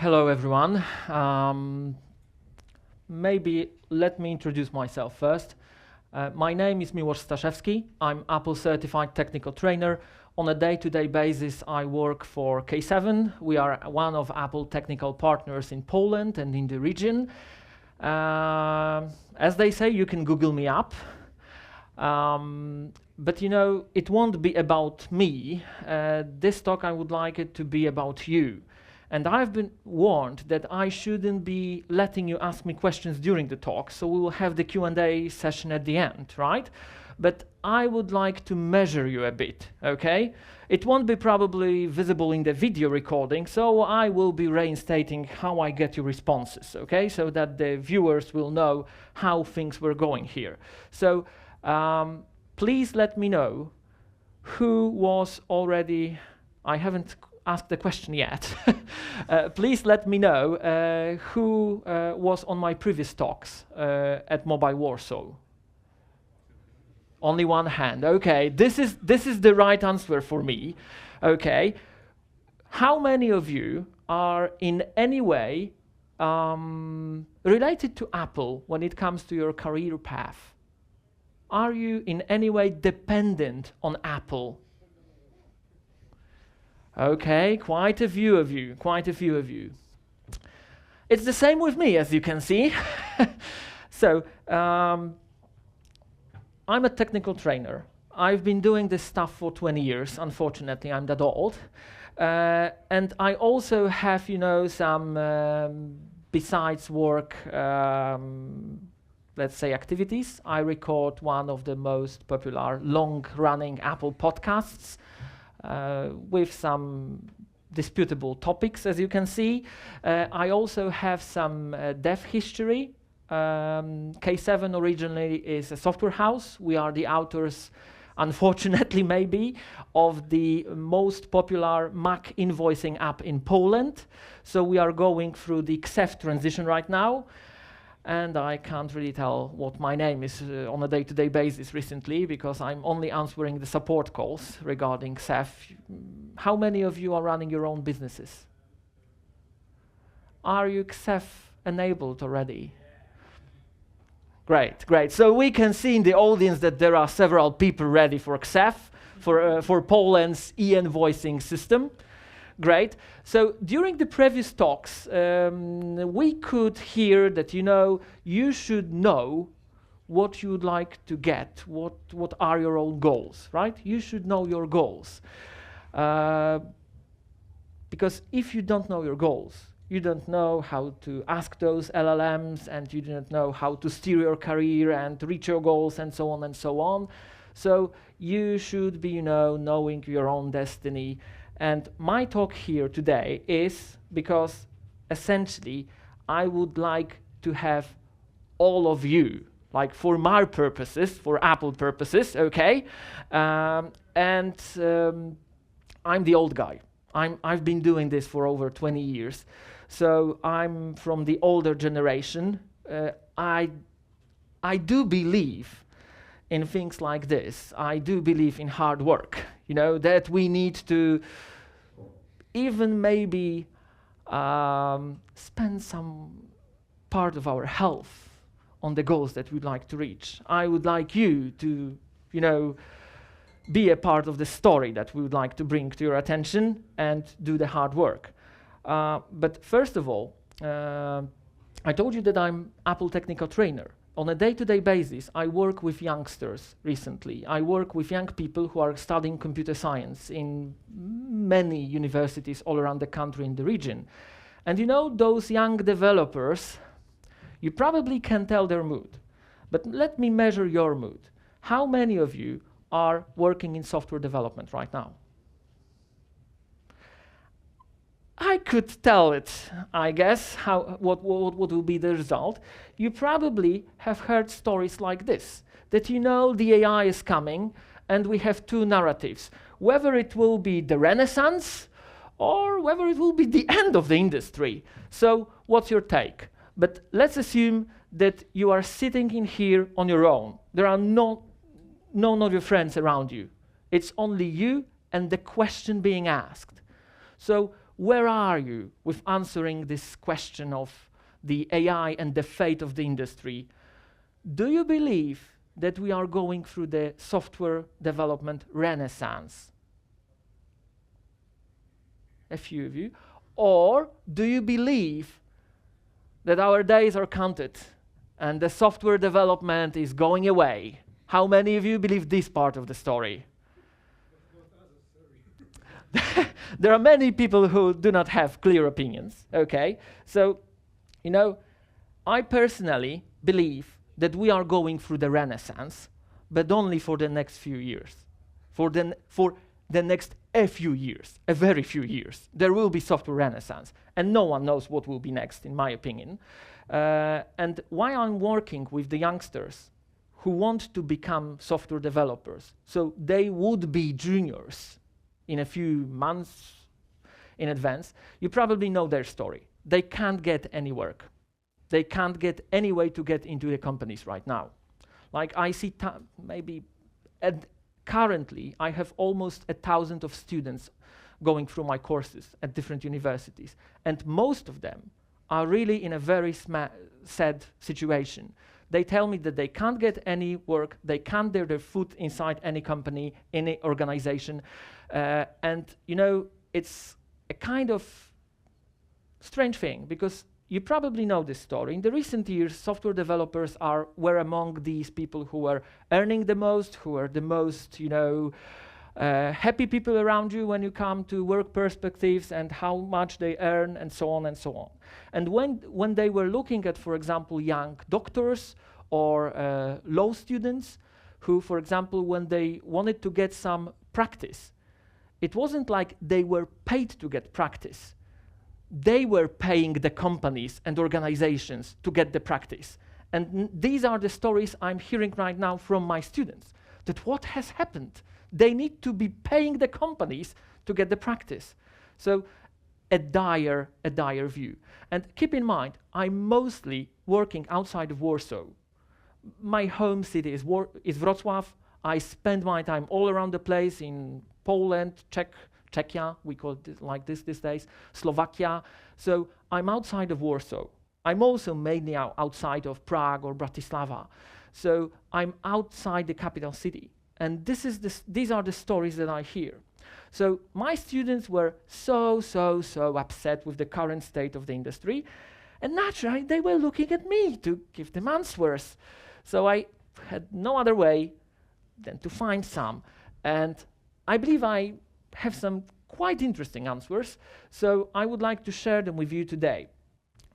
Hello, everyone. Maybe let me introduce myself first. My name is Miłosz Staszewski. I'm Apple Certified Technical Trainer. On a day-to-day basis, I work for K7. We are one of Apple technical partners in Poland and in the region. As they say, you can Google me up. But you know, it won't be about me. This talk, I would like it to be about you. And I've been warned that I shouldn't be letting you ask me questions during the talk, so we will have the Q&A session at the end, right? But I would like to measure you a bit, okay? It won't be probably visible in the video recording, so I will be reinstating how I get your responses, okay? So that the viewers will know how things were going here. So please let me know who was already, I haven't asked the question yet. Please let me know who was on my previous talks at Mobile Warsaw. Only one hand. Okay, this is the right answer for me. Okay, how many of you are in any way related to Apple when it comes to your career path? Are you in any way dependent on Apple? Okay, quite a few of you. It's the same with me, as you can see. So, I'm a technical trainer. I've been doing this stuff for 20 years. Unfortunately, I'm that old. And I also have, you know, some besides work, let's say, activities. I record one of the most popular long-running Apple podcasts with some disputable topics, as you can see. I also have some dev history. K7 originally is a software house. We are the authors, unfortunately maybe, of the most popular Mac invoicing app in Poland. So we are going through the XEF transition right now. And I can't really tell what my name is on a day-to-day basis recently, because I'm only answering the support calls regarding XEF. How many of you are running your own businesses? Are you XEF enabled already? Great, great. So we can see in the audience that there are several people ready for XEF, for Poland's e-invoicing system. Great. So during the previous talks, we could hear that, you know, you should know what you would like to get, what are your own goals, right? You should know your goals. Because if you don't know your goals, you don't know how to ask those LLMs, and you don't know how to steer your career and reach your goals, and so on and so on. So you should be, you know, knowing your own destiny. And my talk here today is because essentially I would like to have all of you, like for my purposes, for Apple purposes, okay? I'm the old guy. I've been doing this for over 20 years. So I'm from the older generation. I do believe in things like this. I do believe in hard work, you know, that we need to even maybe spend some part of our health on the goals that we'd like to reach. I would like you to, you know, be a part of the story that we would like to bring to your attention and do the hard work. But first of all, I told you that I'm Apple technical trainer. On a day-to-day basis, I work with youngsters recently. I work with young people who are studying computer science in many universities all around the country in the region. And you know, those young developers, you probably can tell their mood. But let me measure your mood. How many of you are working in software development right now? I could tell it, I guess, what will be the result. You probably have heard stories like this, that you know the AI is coming and we have two narratives, whether it will be the renaissance or whether it will be the end of the industry. So what's your take? But let's assume that you are sitting in here on your own. There are none of your friends around you. It's only you and the question being asked. So where are you with answering this question of the AI and the fate of the industry? Do you believe that we are going through the software development renaissance? A few of you. Or do you believe that our days are counted and the software development is going away? How many of you believe this part of the story? There are many people who do not have clear opinions, okay? So, you know, I personally believe that we are going through the renaissance, but only for the next few years. For the next a few years, a very few years, there will be software renaissance, and no one knows what will be next, in my opinion. And why I'm working with the youngsters who want to become software developers, so they would be juniors in a few months in advance, you probably know their story. They can't get any work. They can't get any way to get into the companies right now. Like I see currently, I have almost 1,000 of students going through my courses at different universities, and most of them are really in a very sad situation. They tell me that they can't get any work, they can't dare their foot inside any company, any organization, and you know, it's a kind of strange thing, because you probably know this story. In the recent years, software developers were among these people who were earning the most, who were the most, you know, happy people around you when you come to work perspectives and how much they earn and so on and so on. And when they were looking at, for example, young doctors or law students who, for example, when they wanted to get some practice, it wasn't like they were paid to get practice. They were paying the companies and organizations to get the practice. And these are the stories I'm hearing right now from my students, that what has happened? They need to be paying the companies to get the practice. So a dire view. And keep in mind, I'm mostly working outside of Warsaw. My home city is Wrocław. I spend my time all around the place in Poland, Czechia, we call it like this these days, Slovakia. So I'm outside of Warsaw. I'm also mainly outside of Prague or Bratislava. So I'm outside the capital city. And these are the stories that I hear. So my students were so upset with the current state of the industry. And naturally, they were looking at me to give them answers. So I had no other way than to find some. And I believe I have some quite interesting answers, so I would like to share them with you today.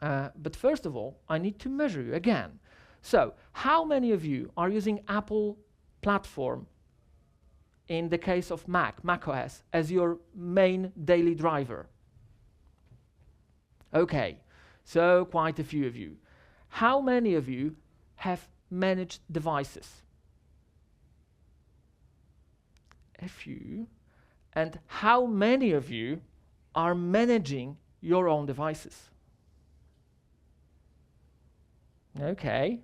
But first of all, I need to measure you again. So, how many of you are using Apple platform in the case of macOS, as your main daily driver? Okay, so quite a few of you. How many of you have managed devices? A few. And how many of you are managing your own devices? Okay.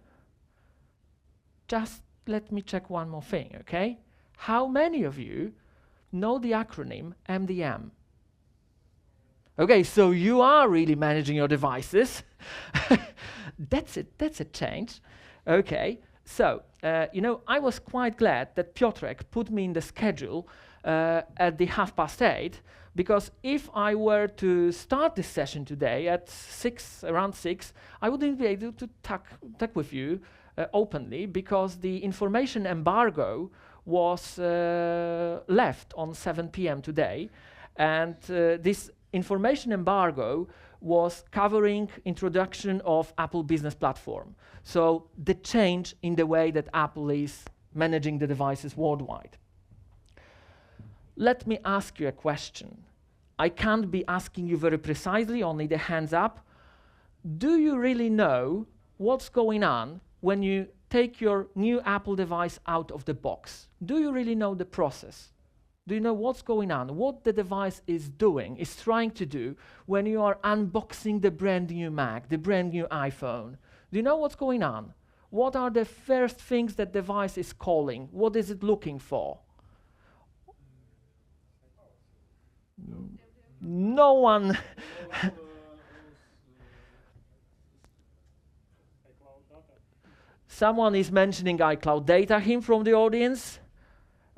Just let me check one more thing, okay? How many of you know the acronym MDM? Okay, so you are really managing your devices. That's a change. Okay, so, you know, I was quite glad that Piotrek put me in the schedule at the 8:30, because if I were to start this session today at around 6, I wouldn't be able to talk with you openly, because the information embargo was left on 7 p.m. today, and this information embargo was covering introduction of Apple Business Platform. So the change in the way that Apple is managing the devices worldwide. Let me ask you a question. I can't be asking you very precisely, only the hands up. Do you really know what's going on when you take your new Apple device out of the box? Do you really know the process? Do you know what's going on, what the device is doing, is trying to do when you are unboxing the brand new Mac, the brand new iPhone? Do you know what's going on? What are the first things that device is calling? What is it looking for? No one. Someone is mentioning iCloud data, him from the audience.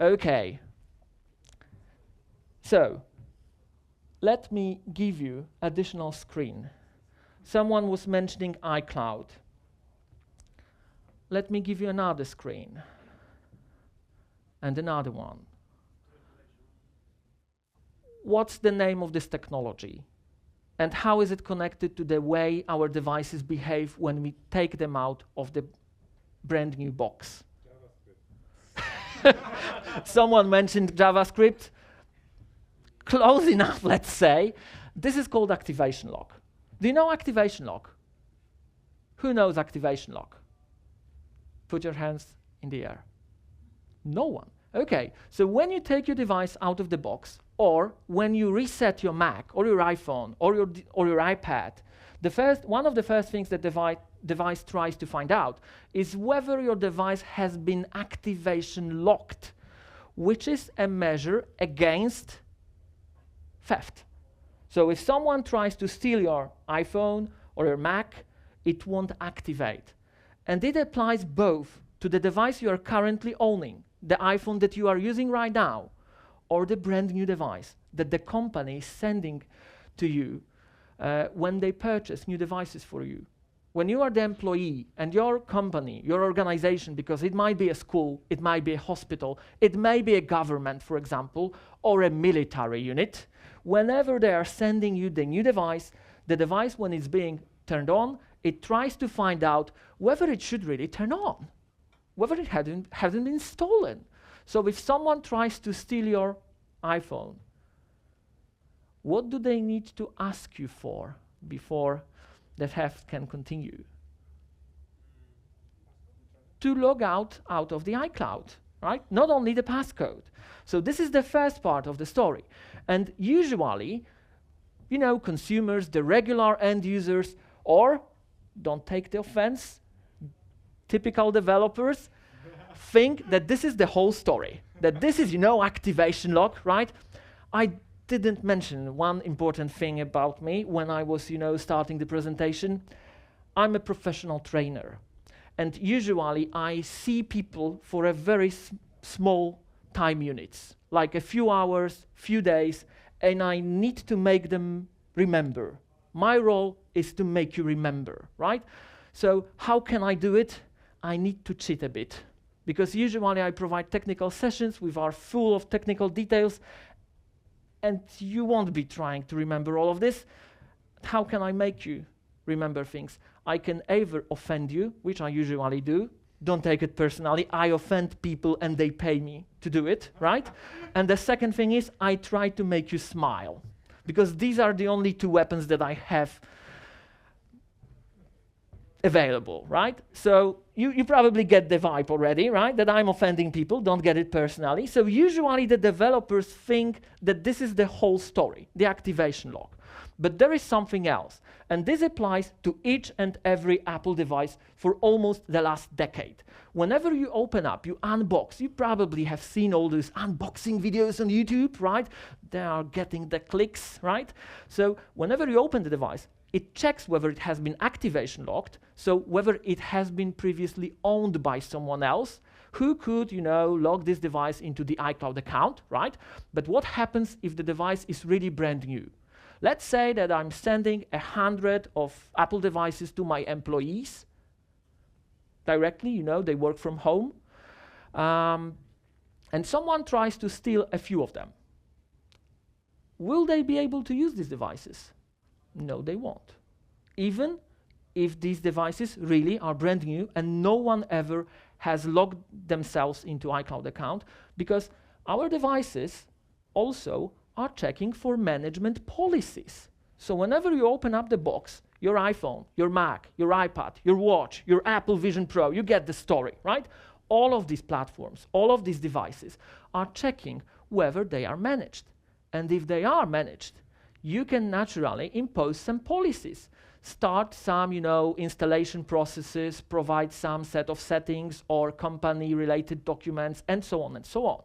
Okay. So, let me give you additional screen. Someone was mentioning iCloud. Let me give you another screen. And another one. What's the name of this technology? And how is it connected to the way our devices behave when we take them out of the brand new box? Someone mentioned JavaScript. Close enough, let's say. This is called activation lock. Do you know activation lock? Who knows activation lock? Put your hands in the air. No one. Okay, so when you take your device out of the box, or when you reset your Mac, or your iPhone, or your iPad, one of the first things that device tries to find out is whether your device has been activation locked, which is a measure against theft. So if someone tries to steal your iPhone or your Mac, it won't activate. And it applies both to the device you are currently owning, the iPhone that you are using right now, or the brand new device that the company is sending to you when they purchase new devices for you. When you are the employee and your company, your organization, because it might be a school, it might be a hospital, it may be a government, for example, or a military unit, whenever they are sending you the new device, the device, when it's being turned on, it tries to find out whether it should really turn on, whether it hasn't been stolen. So if someone tries to steal your iPhone, what do they need to ask you for before the theft can continue? To log out of the iCloud, right? Not only the passcode. So this is the first part of the story. And usually, you know, consumers, the regular end users, or, don't take the offense, typical developers, think that this is the whole story, that this is, you know, activation lock, right? I didn't mention one important thing about me when I was, you know, starting the presentation. I'm a professional trainer, and usually I see people for a very small time units, like a few hours, few days, and I need to make them remember. My role is to make you remember, right? So how can I do it? I need to cheat a bit, because usually I provide technical sessions which are full of technical details, and you won't be trying to remember all of this. How can I make you remember things? I can either offend you, which I usually do. Don't take it personally. I offend people and they pay me to do it, right? And the second thing is I try to make you smile, because these are the only two weapons that I have available, right? So you probably get the vibe already, right? That I'm offending people, don't get it personally. So usually the developers think that this is the whole story, the activation lock. But there is something else, and this applies to each and every Apple device for almost the last decade. Whenever you open up, you unbox, you probably have seen all those unboxing videos on YouTube, right? They are getting the clicks, right? So whenever you open the device, it checks whether it has been activation locked, so whether it has been previously owned by someone else who could, you know, log this device into the iCloud account, right? But what happens if the device is really brand new? Let's say that I'm sending 100 of Apple devices to my employees directly, you know, they work from home, and someone tries to steal a few of them. Will they be able to use these devices? No, they won't. Even if these devices really are brand new and no one ever has logged themselves into iCloud account, because our devices also are checking for management policies. So whenever you open up the box, your iPhone, your Mac, your iPad, your watch, your Apple Vision Pro, you get the story, right? All of these platforms, all of these devices are checking whether they are managed. And if they are managed, you can naturally impose some policies, start some, you know, installation processes, provide some set of settings or company-related documents, and so on and so on.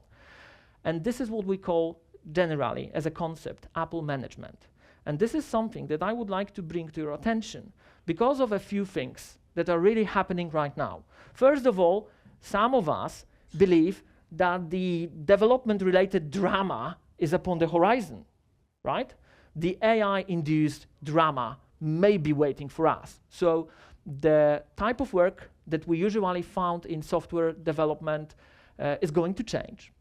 And this is what we call generally, as a concept, Apple management. And this is something that I would like to bring to your attention because of a few things that are really happening right now. First of all, some of us believe that the development-related drama is upon the horizon, right? The AI-induced drama may be waiting for us. So the type of work that we usually found in software development is going to change.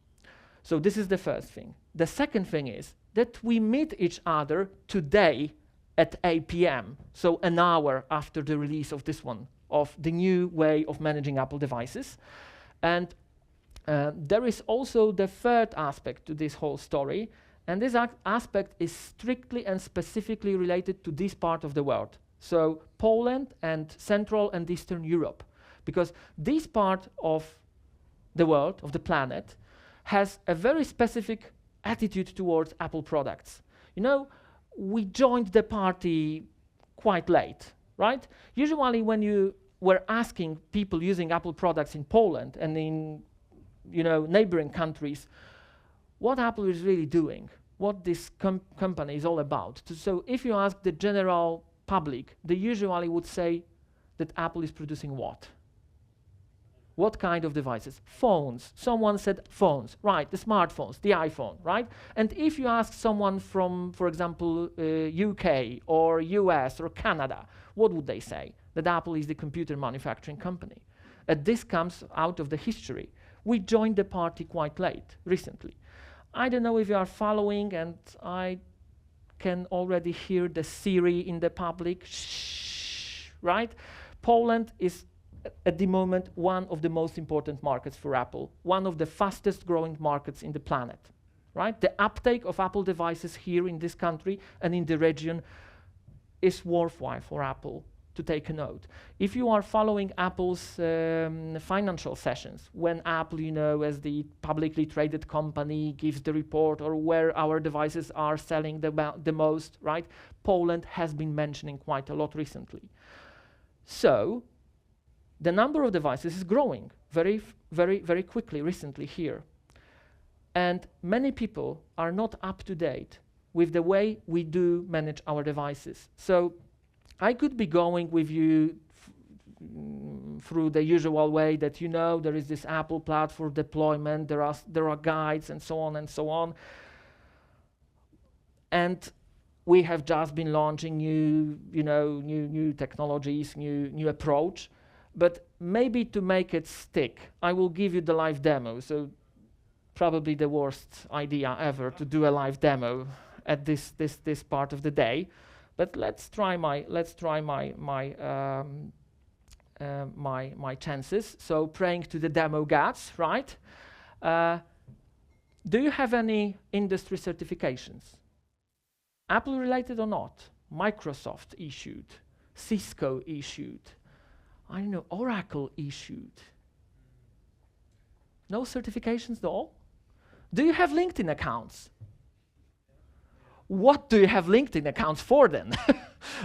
So this is the first thing. The second thing is that we meet each other today at 8 p.m., so an hour after the release of this one, of the new way of managing Apple devices. And there is also the third aspect to this whole story, and this aspect is strictly and specifically related to this part of the world, so Poland and Central and Eastern Europe, because this part of the world, of the planet, has a very specific attitude towards Apple products. You know, we joined the party quite late, right? Usually when you were asking people using Apple products in Poland and in, you know, neighboring countries, what Apple is really doing, what this company is all about. So if you ask the general public, they usually would say that Apple is producing what? What kind of devices? Phones. Someone said phones, right, the smartphones, the iPhone, right? And if you ask someone from, for example, UK or US or Canada, what would they say? That Apple is the computer manufacturing company. And this comes out of the history. We joined the party quite late, recently. I don't know if you are following, and I can already hear the Siri in the public, shh, right? Poland is at the moment one of the most important markets for Apple, one of the fastest growing markets in the planet, right? The uptake of Apple devices here in this country and in the region is worthwhile for Apple to take a note. If you are following Apple's financial sessions, when Apple, you know, as the publicly traded company gives the report or where our devices are selling the most, right? Poland has been mentioning quite a lot recently. So the number of devices is growing very quickly recently here. And many people are not up to date with the way we do manage our devices. So I could be going with you through the usual way that, you know, there is this Apple platform deployment, there are guides and so on and so on. And we have just been launching new technologies, new approach. But maybe to make it stick, I will give you the live demo. So probably the worst idea ever to do a live demo at this part of the day. But let's try my chances. So praying to the demo gods, right? Do you have any industry certifications? Apple related or not? Microsoft issued, Cisco issued, I don't know, Oracle issued. No certifications at all? Do you have LinkedIn accounts? What do you have LinkedIn accounts for then?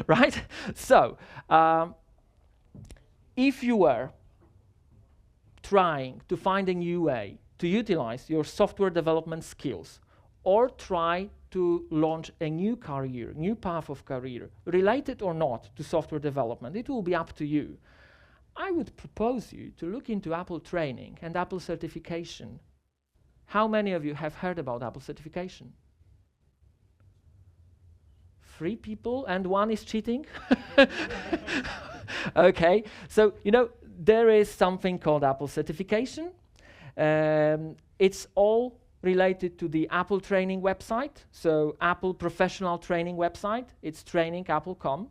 Right? So, if you were trying to find a new way to utilize your software development skills or try to launch a new career, new path of career, related or not to software development, it will be up to you. I would propose you to look into Apple training and Apple certification. How many of you have heard about Apple certification? 3 people and 1 is cheating? Okay, so you know, there is something called Apple certification. It's all related to the Apple training website, so Apple professional training website, it's training.apple.com.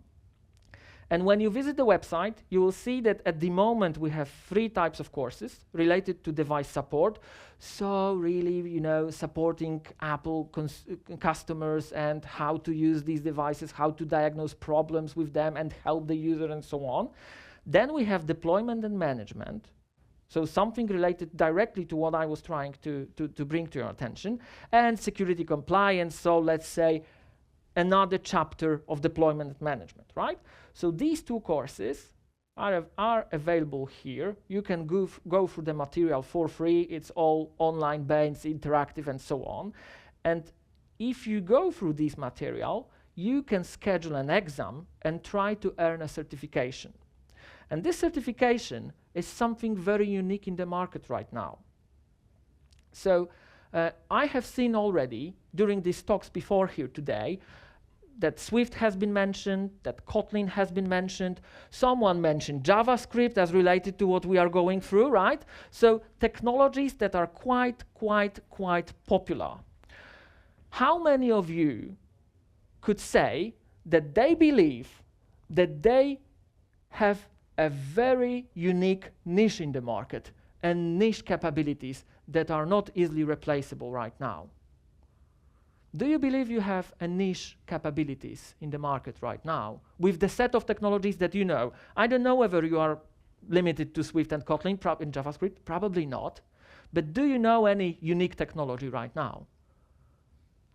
And when you visit the website, you will see that at the moment we have 3 types of courses related to device support. So really, you know, supporting Apple customers and how to use these devices, how to diagnose problems with them and help the user and so on. Then we have deployment and management. So something related directly to what I was trying to bring to your attention. And security compliance, so let's say another chapter of deployment management, right? So these 2 courses are available here. You can go through the material for free. It's all online based, interactive, and so on. And if you go through this material, you can schedule an exam and try to earn a certification. And this certification is something very unique in the market right now. So I have seen already during these talks before here today that Swift has been mentioned, that Kotlin has been mentioned. Someone mentioned JavaScript as related to what we are going through, right? So technologies that are quite popular. How many of you could say that they believe that they have a very unique niche in the market and niche capabilities that are not easily replaceable right now? Do you believe you have a niche capabilities in the market right now with the set of technologies that you know? I don't know whether you are limited to Swift and Kotlin in JavaScript, probably not. But do you know any unique technology right now?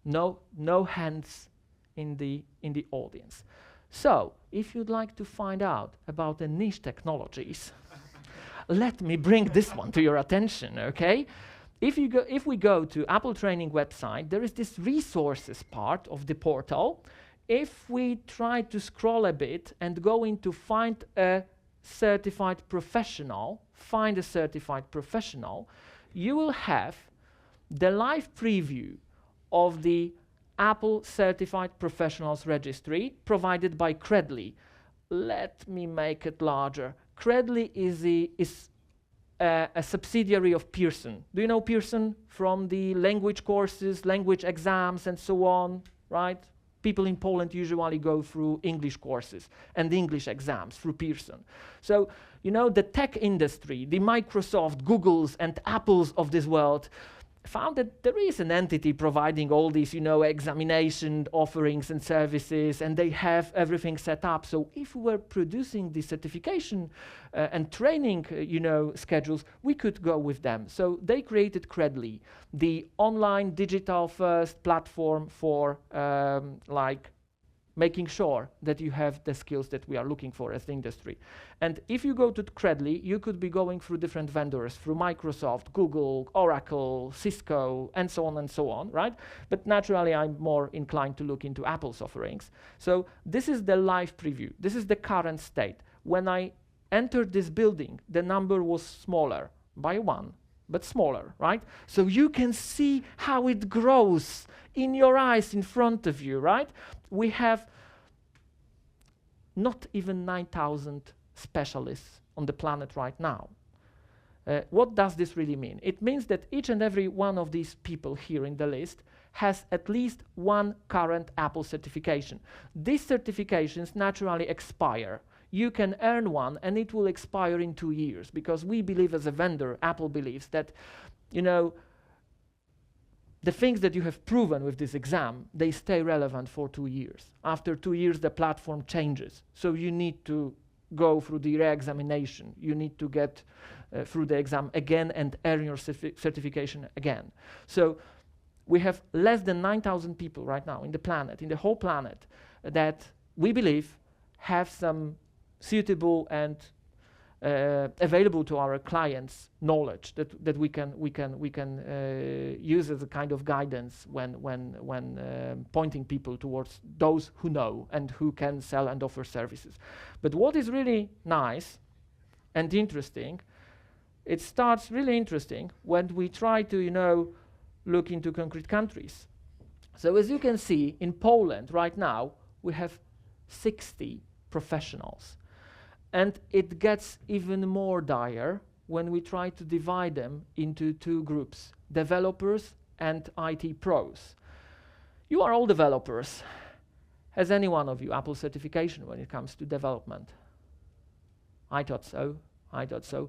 No hands in the audience. So, if you'd like to find out about the niche technologies, let me bring this one to your attention, okay? If we go to Apple Training website, there is this resources part of the portal. If we try to scroll a bit and go into find a certified professional, you will have the live preview of the Apple Certified Professionals Registry provided by Credly. Let me make it larger. Credly is a subsidiary of Pearson. Do you know Pearson from the language courses, language exams, and so on, right? People in Poland usually go through English courses and English exams through Pearson. So, you know, the tech industry, the Microsoft, Googles, and Apples of this world found that there is an entity providing all these, you know, examination offerings and services, and they have everything set up. So if we were producing the certification and training, you know, schedules, we could go with them. So they created Credly, the online digital first platform for like making sure that you have the skills that we are looking for as the industry. And if you go to Credly, you could be going through different vendors, through Microsoft, Google, Oracle, Cisco, and so on, right? But naturally, I'm more inclined to look into Apple's offerings. So this is the live preview. This is the current state. When I entered this building, the number was smaller by 1, but smaller, right? So you can see how it grows in your eyes in front of you, right? We have not even 9,000 specialists on the planet right now. What does this really mean? It means that each and every one of these people here in the list has at least one current Apple certification. These certifications naturally expire. You can earn one and it will expire in 2 years, because we believe as a vendor, Apple believes that, you know, the things that you have proven with this exam, they stay relevant for 2 years. After 2 years, the platform changes. So you need to go through the re-examination. You need to get through the exam again and earn your certification again. So we have less than 9,000 people right now in the planet, in the whole planet, that we believe have some suitable and available to our clients knowledge that we can use as a kind of guidance when pointing people towards those who know and who can sell and offer services. But what is really nice and interesting, it starts really interesting when we try to, you know, look into concrete countries. So as you can see, in Poland right now we have 60 professionals. And it gets even more dire when we try to divide them into 2 groups, developers and IT pros. You are all developers. Has any one of you Apple certification when it comes to development? I thought so.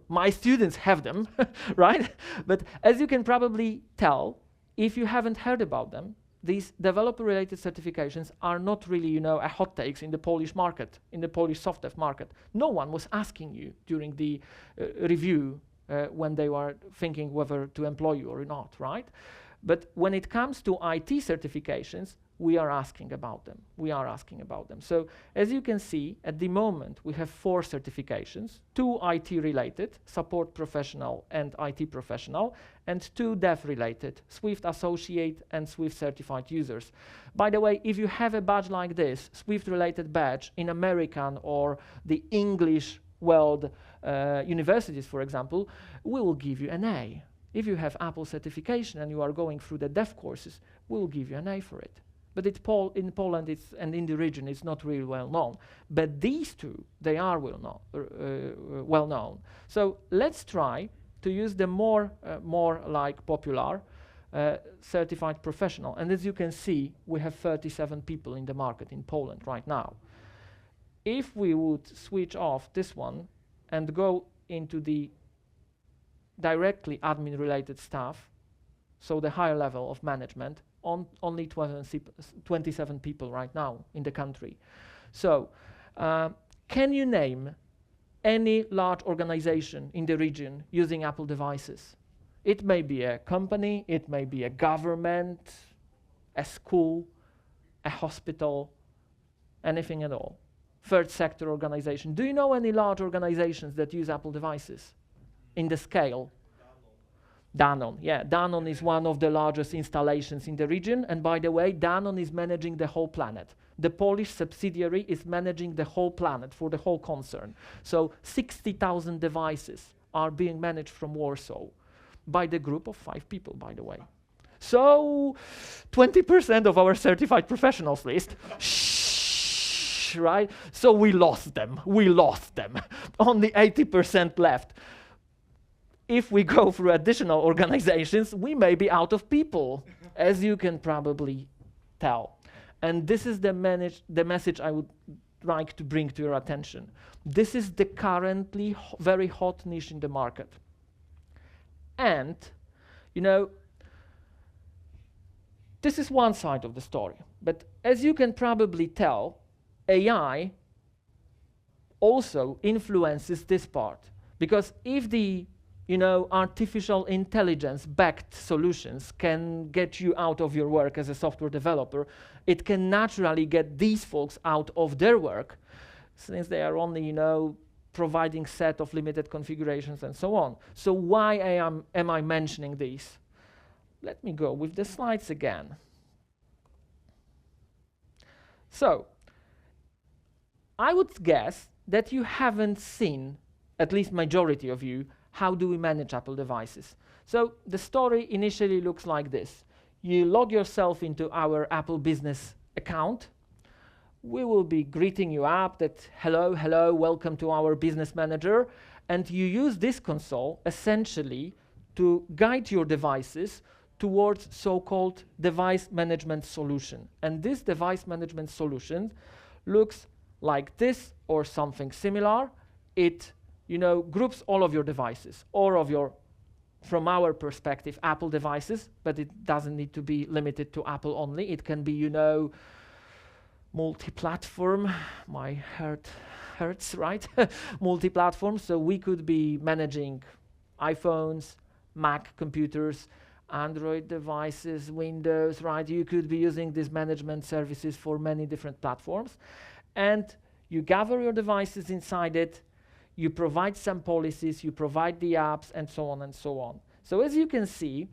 My students have them, right? But as you can probably tell, if you haven't heard about them, these developer-related certifications are not really, you know, a hot takes in the Polish market, in the Polish soft dev market. No one was asking you during the review when they were thinking whether to employ you or not, right? But when it comes to IT certifications, we are asking about them. We are asking about them. So as you can see, at the moment, we have 4 certifications, 2 IT-related, support professional and IT professional, and 2 dev-related, Swift Associate and Swift Certified Users. By the way, if you have a badge like this, Swift-related badge in American or the English world universities, for example, we will give you an A. If you have Apple certification and you are going through the dev courses, we will give you an A for it. But in Poland and in the region, it's not really well known. But these 2, they are well known. So let's try to use the more like popular certified professional. And as you can see, we have 37 people in the market in Poland right now. If we would switch off this one and go into the directly admin-related stuff, so the higher level of management, only 27 people right now in the country. So, can you name any large organization in the region using Apple devices? It may be a company, it may be a government, a school, a hospital, anything at all. Third sector organization. Do you know any large organizations that use Apple devices in the scale? Danone, yeah. Danone is one of the largest installations in the region. And by the way, Danone is managing the whole planet. The Polish subsidiary is managing the whole planet for the whole concern. So 60,000 devices are being managed from Warsaw by the group of 5 people, by the way. So 20% of our certified professionals list. Shh, right? So we lost them. We lost them. Only 80% left. If we go through additional organizations, we may be out of people, as you can probably tell. And this is the message I would like to bring to your attention. This is the currently very hot niche in the market. And, you know, this is one side of the story. But as you can probably tell, AI also influences this part. Because if the artificial intelligence-backed solutions can get you out of your work as a software developer, it can naturally get these folks out of their work, since they are only, providing set of limited configurations and so on. So why am I mentioning these? Let me go with the slides again. So, I would guess that you haven't seen, at least majority of you, how do we manage Apple devices? So the story initially looks like this. You log yourself into our Apple business account. We will be greeting you up that, hello, hello, welcome to our business manager. And you use this console essentially to guide your devices towards so-called device management solution. And this device management solution looks like this or something similar. It groups all of your devices, all of your, from our perspective, Apple devices, but it doesn't need to be limited to Apple only. It can be, multi-platform. My heart hurts, right? Multi-platform. So we could be managing iPhones, Mac computers, Android devices, Windows, right? You could be using these management services for many different platforms. And you gather your devices inside it, you provide some policies, you provide the apps, and so on and so on. So as you can see,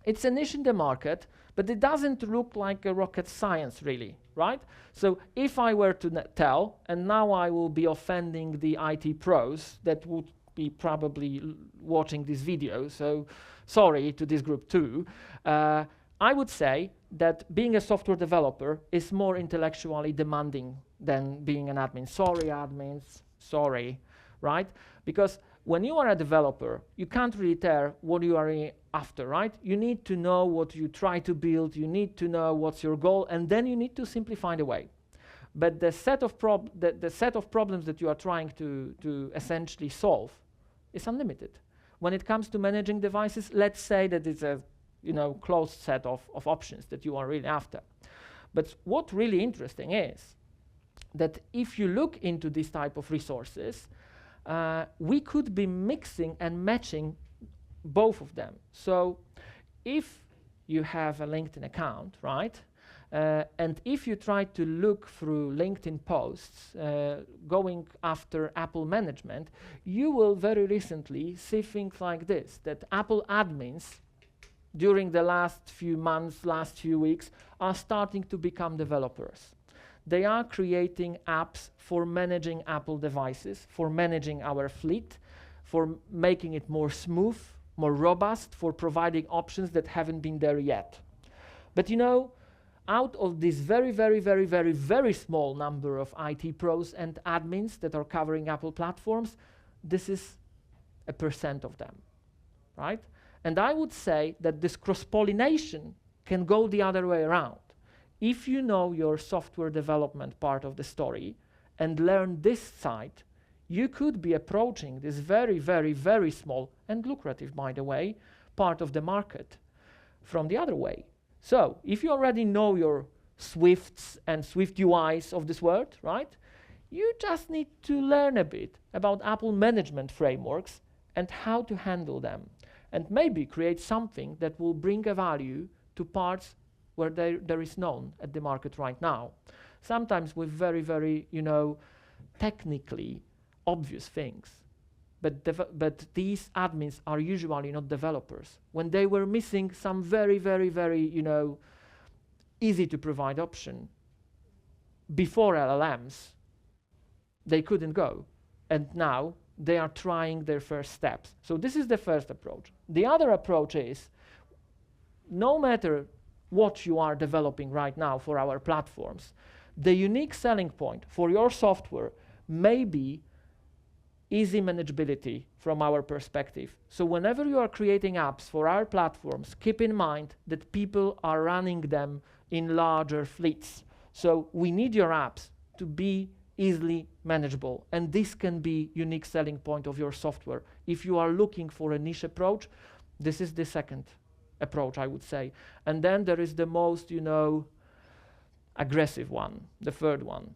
it's a niche in the market, but it doesn't look like a rocket science, really, right? So if I were to tell, and now I will be offending the IT pros that would be probably watching this video, so sorry to this group too, I would say that being a software developer is more intellectually demanding than being an admin. Sorry, admins, sorry. Right? Because when you are a developer, you can't really tell what you are after, right? You need to know what you try to build, you need to know what's your goal, and then you need to simply find a way. But the set of problems that you are trying to essentially solve is unlimited. When it comes to managing devices, let's say that it's a closed set of options that you are really after. But what's really interesting is that if you look into this type of resources, we could be mixing and matching both of them. So if you have a LinkedIn account, right, And if you try to look through LinkedIn posts going after Apple management, you will very recently see things like this, that Apple admins during the last few months, last few weeks, are starting to become developers. They are creating apps for managing Apple devices, for managing our fleet, for making it more smooth, more robust, for providing options that haven't been there yet. But you know, out of this very small number of IT pros and admins that are covering Apple platforms, this is 1% of them, right? And I would say that this cross-pollination can go the other way around. If you know your software development part of the story and learn this side, you could be approaching this very small and lucrative, by the way, part of the market from the other way. So if you already know your Swifts and Swift UIs of this world, right? You just need to learn a bit about Apple management frameworks and how to handle them, and maybe create something that will bring a value to parts where there is none at the market right now. Sometimes with very, you know, technically obvious things. But these admins are usually not developers. When they were missing some very, you know, easy to provide option before LLMs, they couldn't go. And now they are trying their first steps. So this is the first approach. The other approach is, no matter what you are developing right now for our platforms, the unique selling point for your software may be easy manageability from our perspective. So whenever you are creating apps for our platforms, keep in mind that people are running them in larger fleets. So we need your apps to be easily manageable, and this can be unique selling point of your software. If you are looking for a niche approach, this is the second approach, I would say. And then there is the most, you know, aggressive one, the third one.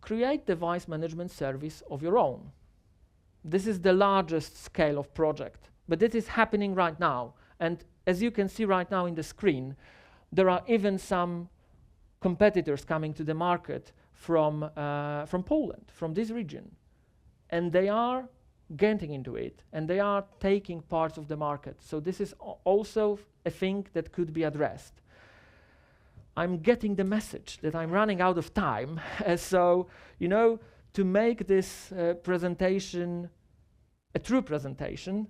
Create device management service of your own. This is the largest scale of project, but it is happening right now. And as you can see right now in the screen, there are even some competitors coming to the market from Poland, from this region. And they are getting into it, and they are taking parts of the market. So this is also a thing that could be addressed. I'm getting the message that I'm running out of time. So, you know, to make this presentation a true presentation,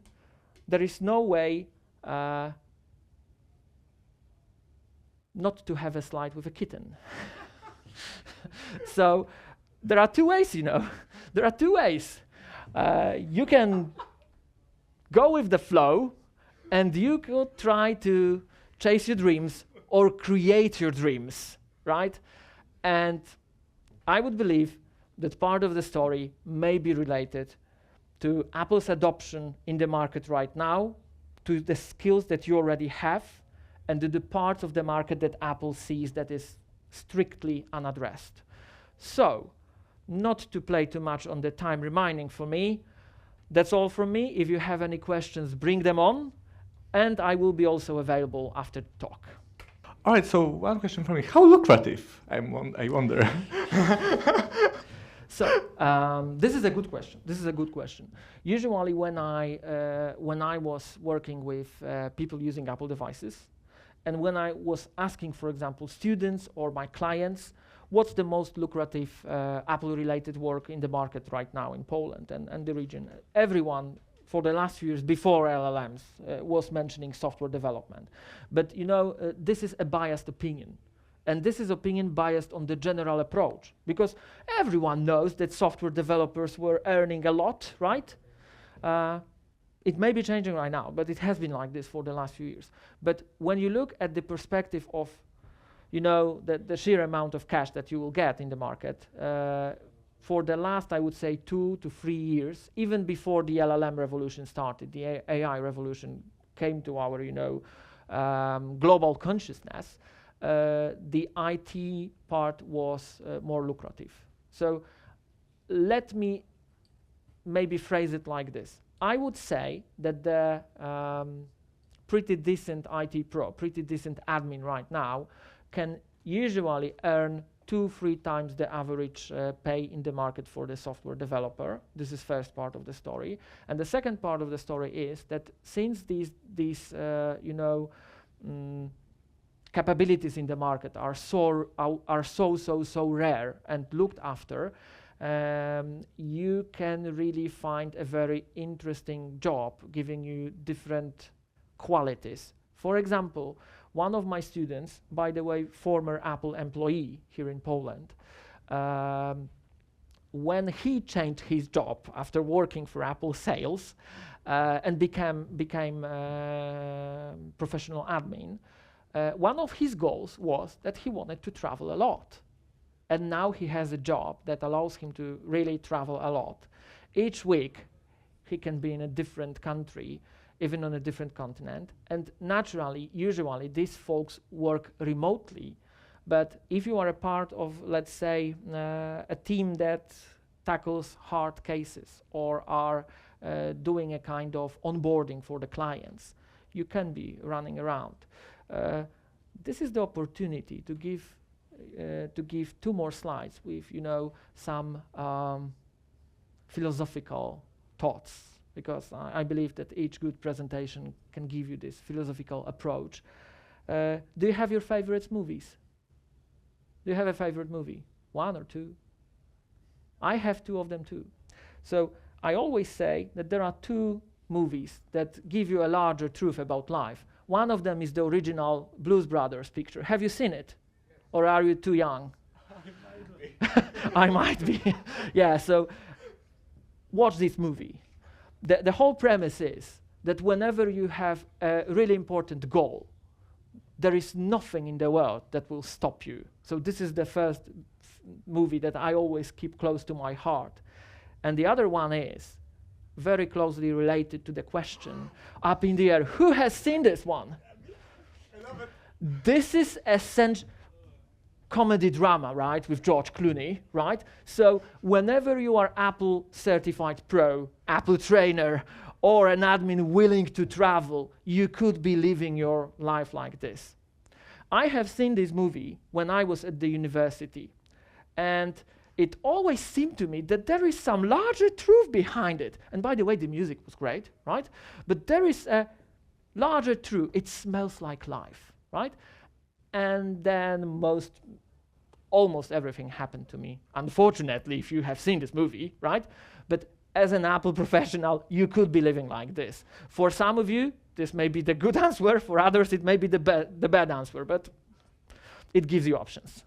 there is no way not to have a slide with a kitten. So there are two ways, you know. There are two ways. You can go with the flow, and you could try to chase your dreams or create your dreams, right? And I would believe that part of the story may be related to Apple's adoption in the market right now, to the skills that you already have, and to the parts of the market that Apple sees that is strictly unaddressed. So, not to play too much on the time remaining for me, that's all from me. If you have any questions, bring them on, and I will be also available after the talk. All right, so one question for me. How lucrative, I wonder? So this is a good question. This is a good question. Usually when I was working with people using Apple devices, and when I was asking, for example, students or my clients, what's the most lucrative Apple-related work in the market right now in Poland and the region? Everyone, for the last few years before LLMs, was mentioning software development. But you know, this is a biased opinion. And this is opinion biased on the general approach, because everyone knows that software developers were earning a lot, right? It may be changing right now, but it has been like this for the last few years. But when you look at the perspective of, you know, the sheer amount of cash that you will get in the market, for the last, I would say, 2 to 3 years, even before the LLM revolution started, the AI revolution came to our, you know, global consciousness, the IT part was more lucrative. So let me maybe phrase it like this. I would say that the pretty decent IT pro, pretty decent admin right now, can usually earn 2-3 times the average pay in the market for the software developer. This is first part of the story. And the second part of the story is that since these capabilities in the market are so rare and looked after, you can really find a very interesting job giving you different qualities. For example, one of my students, by the way, former Apple employee here in Poland, when he changed his job after working for Apple sales and became professional admin, one of his goals was that he wanted to travel a lot. And now he has a job that allows him to really travel a lot. Each week, he can be in a different country, even on a different continent. And naturally, usually, these folks work remotely. But if you are a part of, let's say, a team that tackles hard cases or are doing a kind of onboarding for the clients, you can be running around. This is the opportunity to give 2 more slides with, some philosophical thoughts, because I believe that each good presentation can give you this philosophical approach. Do you have your favorite movies? Do you have a favorite movie? 1 or 2? I have 2 of them too. So I always say that there are 2 movies that give you a larger truth about life. One of them is the original Blues Brothers picture. Have you seen it? Yes. Or are you too young? I might be. I might be. Yeah, so watch this movie. The whole premise is that whenever you have a really important goal, there is nothing in the world that will stop you. So this is the first movie that I always keep close to my heart. And the other one is very closely related to the question up in the air. Who has seen this one? I love it. This is essential comedy drama, right, with George Clooney, right? So whenever you are Apple certified pro, Apple trainer, or an admin willing to travel, you could be living your life like this. I have seen this movie when I was at the university, and it always seemed to me that there is some larger truth behind it. And by the way, the music was great, right? But there is a larger truth. It smells like life, right? And then almost everything happened to me. Unfortunately, if you have seen this movie, right? But as an Apple professional, you could be living like this. For some of you, this may be the good answer. For others, it may be the bad answer, but it gives you options.